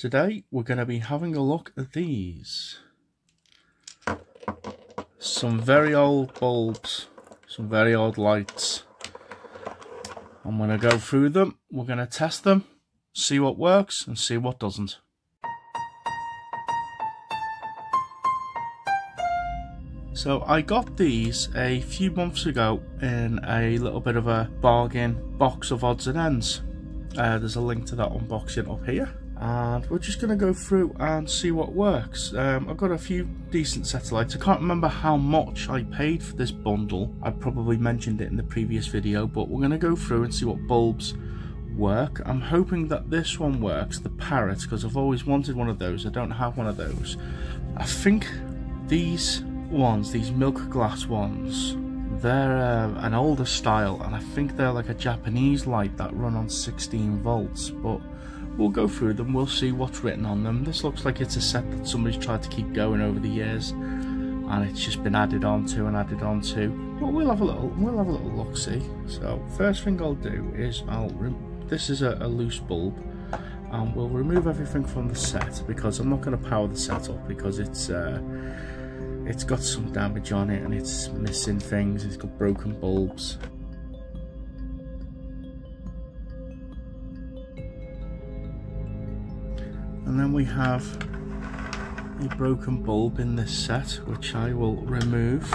Today we're going to be having a look at these. Some very old bulbs, some very old lights. I'm going to go through them, we're going to test them, see what works and see what doesn't. So I got these a few months ago in a little bit of a bargain box of odds and ends. There's a link to that unboxing up here. And we're just going to go through and see what works. I've got a few decent set lights. I can't remember how much I paid for this bundle. I probably mentioned it in the previous video, but we're going to go through and see what bulbs work. I'm hoping that this one works, the Parrot, because I've always wanted one of those. I don't have one of those. I think these ones, these milk glass ones, they're an older style, and I think they're like a Japanese light that run on 16 volts, but we'll go through them, we'll see what's written on them. This looks like it's a set that somebody's tried to keep going over the years, and it's just been added on to and added on to. But we'll have a little look see. So first thing I'll do is this is a loose bulb, and we'll remove everything from the set because I'm not going to power the set up because it's got some damage on it and it's missing things. It's got broken bulbs. And then we have a broken bulb in this set, which I will remove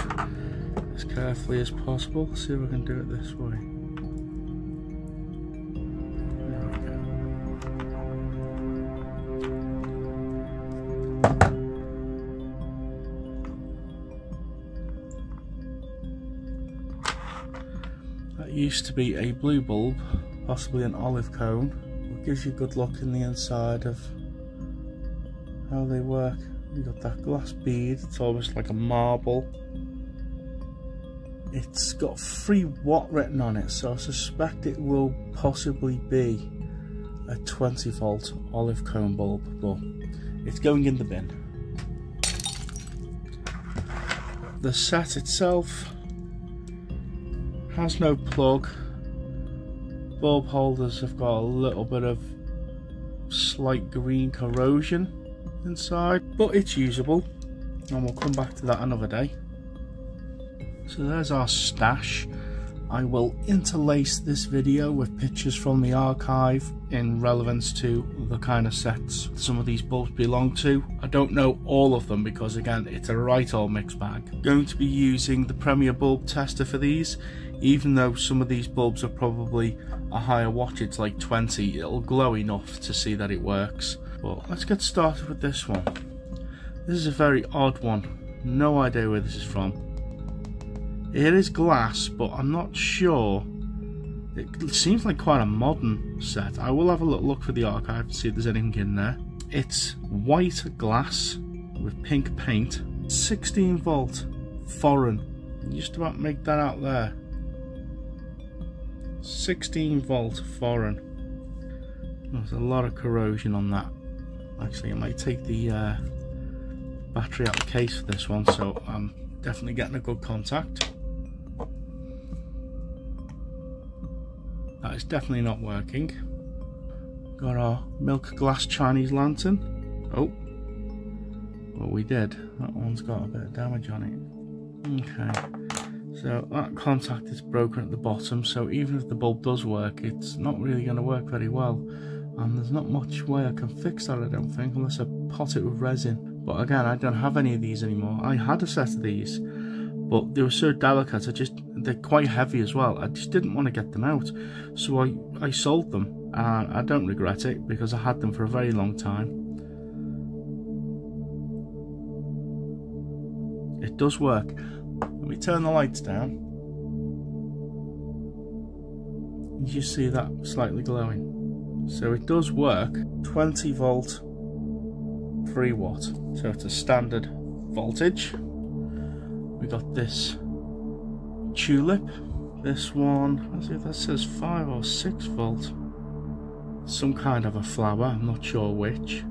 as carefully as possible. Let's see if I can do it this way. There we go. That used to be a blue bulb, possibly an olive cone. It gives you a good look in the inside of how they work. You got that glass bead, it's almost like a marble. It's got 3 watt written on it, so I suspect it will possibly be a 20 volt olive cone bulb, but it's going in the bin. The set itself has no plug. Bulb holders have got a little bit of slight green corrosion inside, but it's usable, and we'll come back to that another day. So there's our stash. I will interlace this video with pictures from the archive in relevance to the kind of sets some of these bulbs belong to. I don't know all of them because again it's a right old mixed bag. Going to be using the Premier bulb tester for these. Even though some of these bulbs are probably a higher wattage, like 20, it'll glow enough to see that it works. But let's get started with this one. This is a very odd one. No idea where this is from. It is glass, but I'm not sure. It seems like quite a modern set. I will have a little look for the archive to see if there's anything in there. It's white glass with pink paint. 16 volt foreign. You just about make that out there. 16 volt foreign. There's a lot of corrosion on that. Actually, I might take the battery out of the case for this one, so I'm definitely getting a good contact. That is definitely not working. Got our milk glass Chinese lantern. Oh, well, we did. That one's got a bit of damage on it. Okay, so that contact is broken at the bottom, so even if the bulb does work, it's not really going to work very well. And there's not much way I can fix that, I don't think, unless I pot it with resin. But again, I don't have any of these anymore. I had a set of these, but they were so delicate, they're quite heavy as well. I just didn't want to get them out. So I sold them, and I don't regret it because I had them for a very long time. It does work. Let me turn the lights down. You see that slightly glowing. So it does work. 20 volt 3 watt, so it's a standard voltage. We got this tulip, this one, let's see if that says 5 or 6 volt, some kind of a flower, I'm not sure which.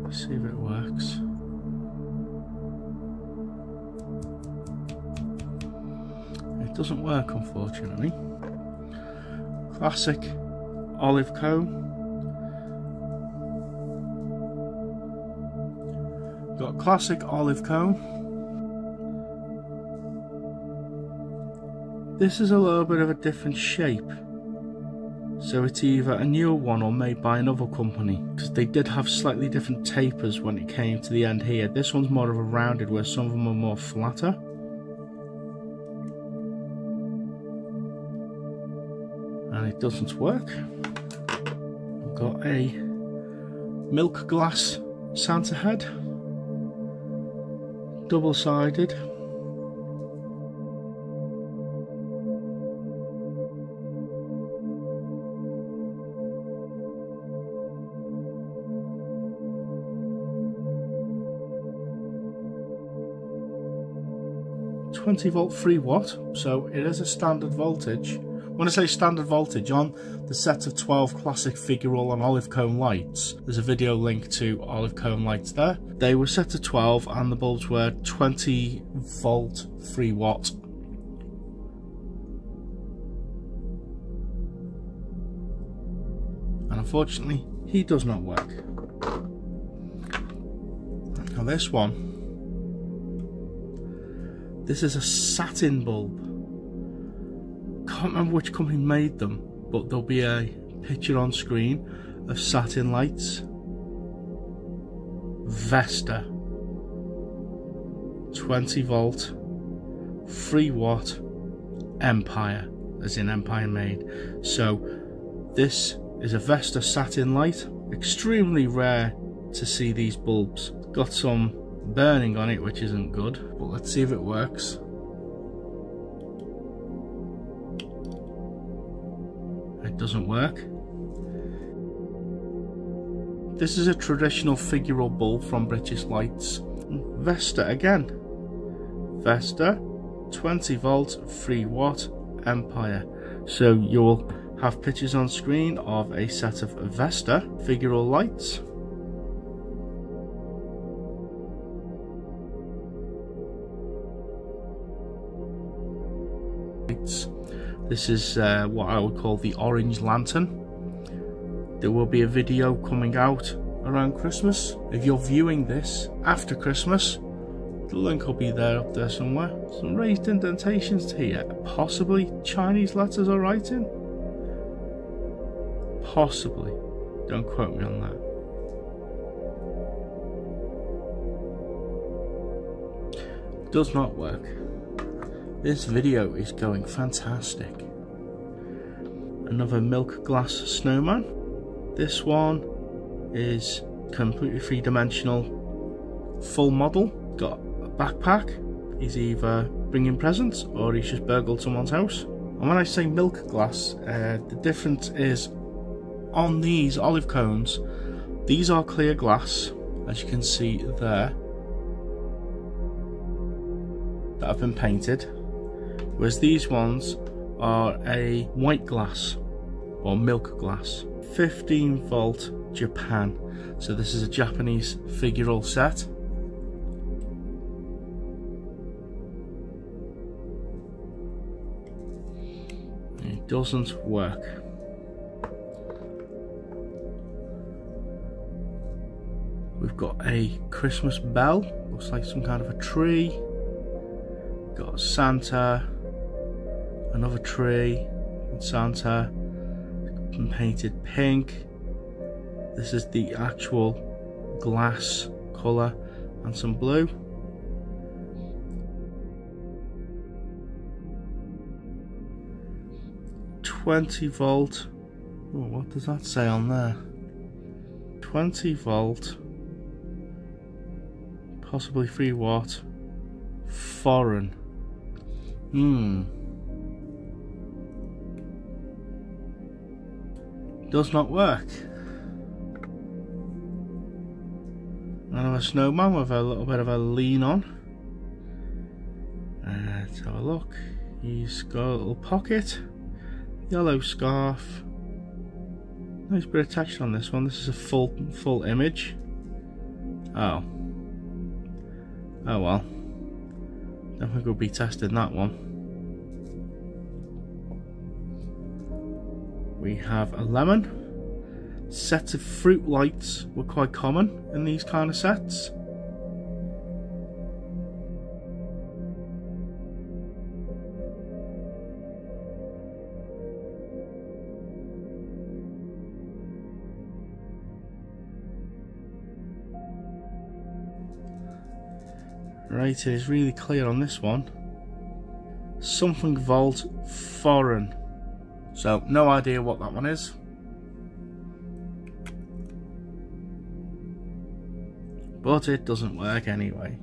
Let's see if it works. It doesn't work, unfortunately. Classic olive cone. Got classic olive cone. This is a little bit of a different shape. So it's either a newer one or made by another company, because they did have slightly different tapers when it came to the end here. This one's more of a rounded, where some of them are more flatter. And it doesn't work. I've got a milk glass Santa head, double-sided. .20V 3W, so it is a standard voltage. When I say standard voltage, on the set of 12 classic Figural and olive cone lights, there's a video link to olive cone lights there. They were set to 12 and the bulbs were 20V 3W. And unfortunately, he does not work. Now this one, this is a satin bulb. Can't remember which company made them, but there'll be a picture on screen of satin lights. Vesta, 20V, 3W, Empire, as in Empire made. So this is a Vesta satin light. Extremely rare to see these bulbs. Got some burning on it, which isn't good, but let's see if it works. It doesn't work. This is a traditional Figural bulb from British Lights. Vesta again. Vesta, 20V, 3W, Empire. So you'll have pictures on screen of a set of Vesta Figural lights. This is what I would call the orange lantern. There will be a video coming out around Christmas. If you're viewing this after Christmas, the link will be there up there somewhere. Some raised indentations here. Possibly Chinese letters are writing. Possibly. Don't quote me on that. Does not work. This video is going fantastic. Another milk glass snowman. This one is completely three-dimensional, full model. Got a backpack. He's either bringing presents or he's just burgled someone's house. And when I say milk glass, the difference is on these olive cones, these are clear glass, as you can see there, that have been painted. Whereas these ones are a white glass or milk glass. 15V Japan. So this is a Japanese Figural set. It doesn't work. We've got a Christmas bell. Looks like some kind of a tree. Got Santa. Another tree, Santa, painted pink. This is the actual glass colour, and some blue. .20V. Oh, what does that say on there? 20V, possibly 3W, foreign. Does not work. Another snowman with a little bit of a lean on. Let's have a look. He's got a little pocket, yellow scarf. Nice bit of texture on this one. This is a full image. Oh well. Don't think we'll be testing that one. We have a lemon. Sets of fruit lights were quite common in these kind of sets. rating is really clear on this one. Something volt foreign. So no idea what that one is. But it doesn't work anyway.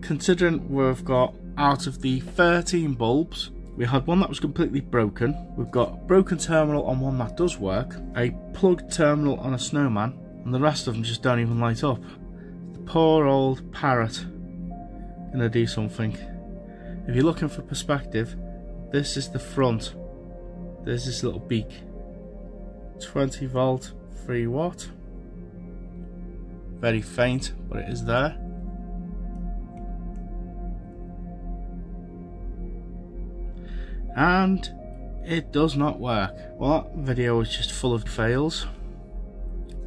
Considering we've got, out of the 13 bulbs, we had one that was completely broken. We've got a broken terminal on one that does work, a plugged terminal on a snowman, and the rest of them just don't even light up. The poor old parrot gonna do something. If you're looking for perspective, this is the front. There's this little beak. 20 volt, 3 watt. Very faint, but it is there. And it does not work. Well, that video is just full of fails.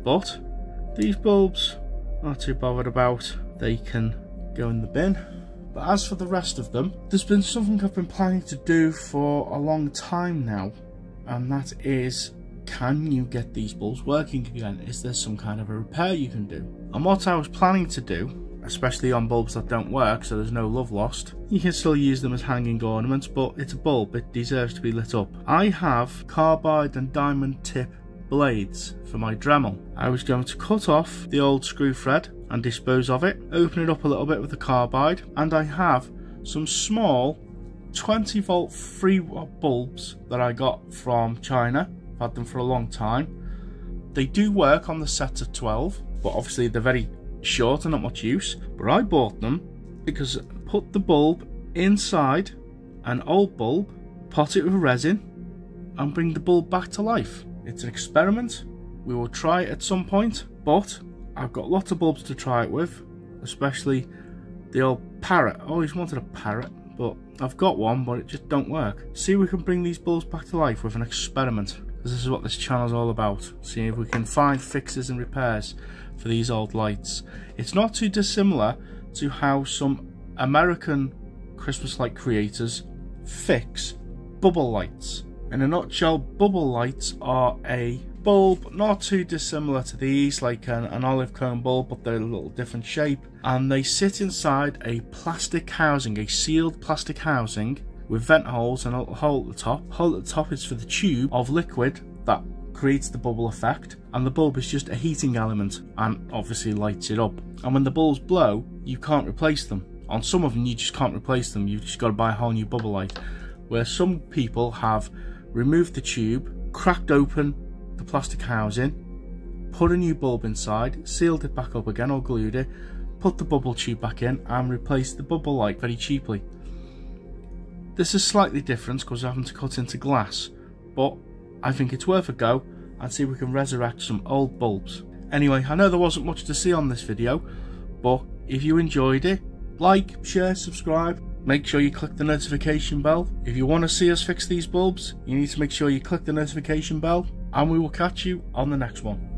But these bulbs, not too bothered about. They can go in the bin. But as for the rest of them, there's been something I've been planning to do for a long time now, and that is, can you get these bulbs working again? Is there some kind of a repair you can do? And what I was planning to do, especially on bulbs that don't work, so there's no love lost, you can still use them as hanging ornaments, but it's a bulb, it deserves to be lit up. I have carbide and diamond tip blades for my Dremel. I was going to cut off the old screw thread and dispose of it, open it up a little bit with the carbide, and I have some small 20 volt 3 watt bulbs that I got from China. I've had them for a long time. They do work on the sets of 12, but obviously they're very short and not much use. But I bought them because put the bulb inside an old bulb, pot it with resin, and bring the bulb back to life. It's an experiment. We will try it at some point, but I've got lots of bulbs to try it with, especially the old parrot. I always wanted a parrot, but I've got one, but it just don't work. See if we can bring these bulbs back to life with an experiment, because this is what this channel is all about. See if we can find fixes and repairs for these old lights. It's not too dissimilar to how some American Christmas light creators fix bubble lights. In a nutshell, bubble lights are a bulb not too dissimilar to these, like an olive cone bulb, but they're a little different shape, and they sit inside a plastic housing, a sealed plastic housing with vent holes and a little hole at the top. The hole at the top is for the tube of liquid that creates the bubble effect, and the bulb is just a heating element and obviously lights it up. And when the bulbs blow, you can't replace them. On some of them you just can't replace them, you've just got to buy a whole new bubble light. Where some people have removed the tube, cracked open the plastic housing, put a new bulb inside, sealed it back up again or glued it, put the bubble tube back in and replaced the bubble light very cheaply. This is slightly different because we're having to cut into glass, but I think it's worth a go and see if we can resurrect some old bulbs. Anyway, I know there wasn't much to see on this video, but if you enjoyed it, like, share, subscribe. Make sure you click the notification bell. If you want to see us fix these bulbs, you need to make sure you click the notification bell, and we will catch you on the next one.